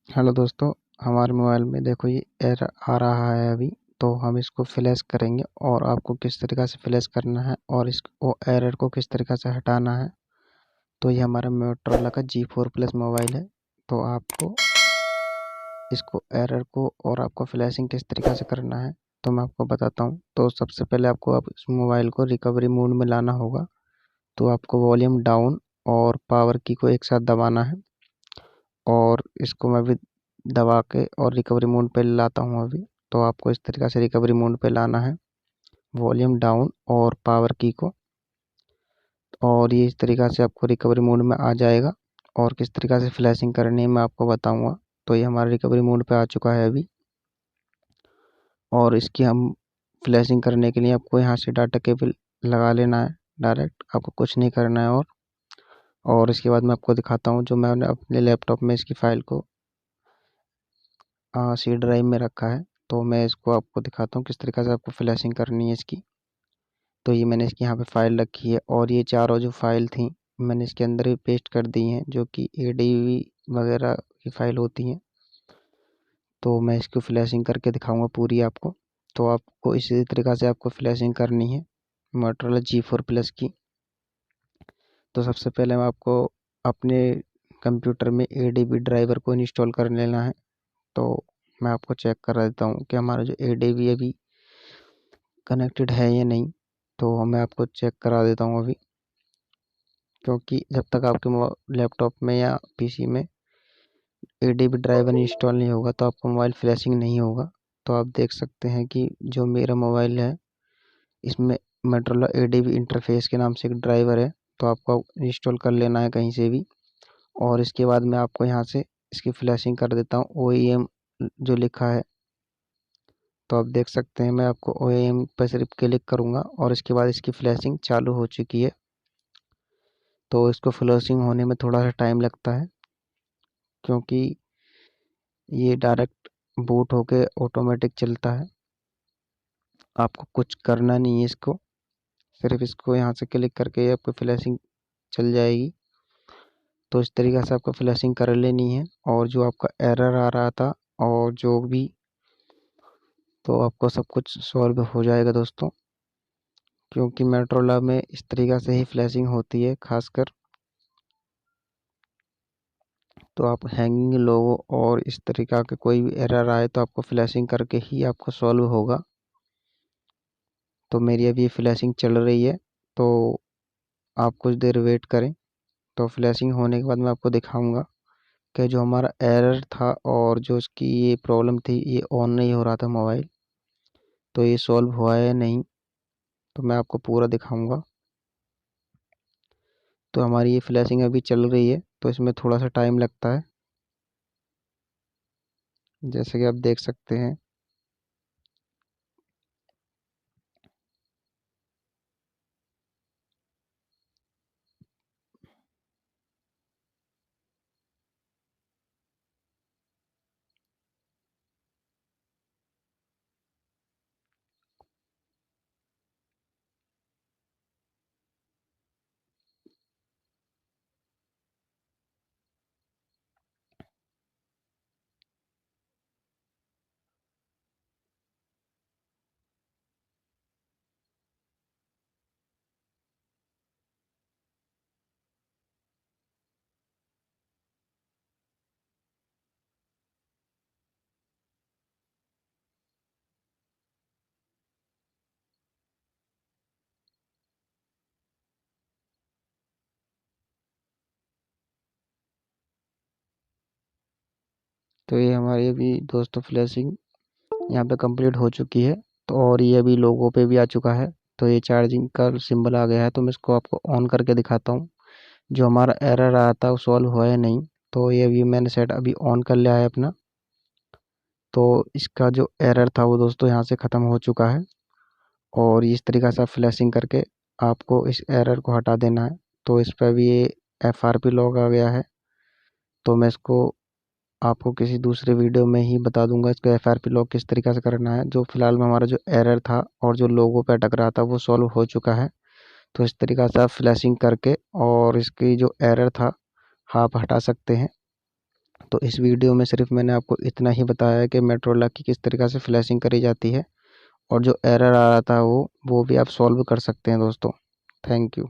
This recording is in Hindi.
हेलो दोस्तों। हमारे मोबाइल में देखो ये एरर आ रहा है अभी। तो हम इसको फ्लैश करेंगे और आपको किस तरीक़ा से फ्लैश करना है और इस वो एरर को किस तरीक़ा से हटाना है। तो ये हमारा मोटरोला का G4 प्लस मोबाइल है। तो आपको इसको एरर को और आपको फ्लैशिंग किस तरीक़ा से करना है तो मैं आपको बताता हूँ। तो सबसे पहले आपको अब इस मोबाइल को रिकवरी मोड में लाना होगा। तो आपको वॉल्यूम डाउन और पावर की को एक साथ दबाना है और इसको मैं भी दबा के और रिकवरी मोड पे लाता हूँ अभी। तो आपको इस तरीक़ा से रिकवरी मोड पे लाना है, वॉल्यूम डाउन और पावर की को, और ये इस तरीक़ा से आपको रिकवरी मोड में आ जाएगा। और किस तरीक़ा से फ्लैशिंग करनी है मैं आपको बताऊंगा। तो ये हमारा रिकवरी मोड पे आ चुका है अभी, और इसकी हम फ्लैशिंग करने के लिए आपको यहाँ से डाटा केबल लगा लेना है डायरेक्ट, आपको कुछ नहीं करना है। और इसके बाद मैं आपको दिखाता हूँ जो मैंने अपने लैपटॉप में इसकी फ़ाइल को सी ड्राइव में रखा है। तो मैं इसको आपको दिखाता हूँ किस तरीक़ा से आपको फ्लैशिंग करनी है इसकी। तो ये मैंने इसकी यहाँ पे फ़ाइल रखी है और ये चारों जो फ़ाइल थी मैंने इसके अंदर ही पेस्ट कर दी हैं, जो कि ADV वगैरह की फ़ाइल होती हैं। तो मैं इसको फ्लैशिंग करके दिखाऊंगा पूरी आपको। तो आपको इसी तरीक़ा से आपको फ्लैशिंग करनी है मोटरोला G4 प्लस की। तो सबसे पहले मैं आपको अपने कंप्यूटर में ADV ड्राइवर को इंस्टॉल कर लेना है। तो मैं आपको चेक करा देता हूँ कि हमारा जो ADV अभी कनेक्टेड है या नहीं। तो मैं आपको चेक करा देता हूँ अभी, क्योंकि जब तक आपके लैपटॉप में या PC में ADV ड्राइवर इंस्टॉल नहीं होगा तो आपका मोबाइल फ्लैशिंग नहीं होगा। तो आप देख सकते हैं कि जो मेरा मोबाइल है इसमें मोटरोला ADV इंटरफेस के नाम से एक ड्राइवर है। तो आपको इंस्टॉल कर लेना है कहीं से भी, और इसके बाद मैं आपको यहाँ से इसकी फ्लैशिंग कर देता हूँ OEM जो लिखा है। तो आप देख सकते हैं मैं आपको OEM पर सिर्फ क्लिक करूँगा और इसके बाद इसकी फ्लैशिंग चालू हो चुकी है। तो इसको फ्लैशिंग होने में थोड़ा सा टाइम लगता है, क्योंकि ये डायरेक्ट बूट होके ऑटोमेटिक चलता है। आपको कुछ करना नहीं है इसको, सिर्फ इसको यहाँ से क्लिक करके आपको फ्लैशिंग चल जाएगी। तो इस तरीक़े से आपको फ्लैशिंग कर लेनी है। और जो आपका एरर आ रहा था और जो भी, तो आपको सब कुछ सॉल्व हो जाएगा दोस्तों, क्योंकि मोटरोला में इस तरीक़ा से ही फ्लैशिंग होती है खासकर। तो आप हैंगिंग लोगो और इस तरीक़ा के कोई भी एरर आए तो आपको फ्लैशिंग करके ही आपको सॉल्व होगा। तो मेरी अभी फ्लैशिंग चल रही है, तो आप कुछ देर वेट करें। तो फ्लैशिंग होने के बाद मैं आपको दिखाऊंगा कि जो हमारा एरर था और जो इसकी ये प्रॉब्लम थी, ये ऑन नहीं हो रहा था मोबाइल, तो ये सॉल्व हुआ है या नहीं। तो मैं आपको पूरा दिखाऊंगा। तो हमारी ये फ्लैशिंग अभी चल रही है, तो इसमें थोड़ा सा टाइम लगता है, जैसे कि आप देख सकते हैं। तो ये हमारी अभी दोस्तों फ्लैशिंग यहाँ पे कंप्लीट हो चुकी है। तो और ये अभी लोगों पे भी आ चुका है। तो ये चार्जिंग का सिंबल आ गया है। तो मैं इसको आपको ऑन करके दिखाता हूँ जो हमारा एरर आया था वो सॉल्व हुआ है नहीं। तो ये अभी मैंने सेट अभी ऑन कर लिया है अपना। तो इसका जो एरर था वो दोस्तों यहाँ से ख़त्म हो चुका है। और इस तरीक़ा से फ्लैशिंग करके आपको इस एरर को हटा देना है। तो इस पर भी ये FRP लॉग आ गया है। तो मैं इसको आपको किसी दूसरे वीडियो में ही बता दूंगा इसको FRP लॉक किस तरीक़े से करना है। जो फिलहाल में हमारा जो एरर था और जो लोगों पे अटक रहा था वो सॉल्व हो चुका है। तो इस तरीक़ा से आप फ्लैशिंग करके और इसकी जो एरर था आप हटा सकते हैं। तो इस वीडियो में सिर्फ मैंने आपको इतना ही बताया है कि मेट्रोलॉक की किस तरीक़ा से फ्लैशिंग करी जाती है, और जो एरर आ रहा था वो भी आप सॉल्व कर सकते हैं दोस्तों। Thank you.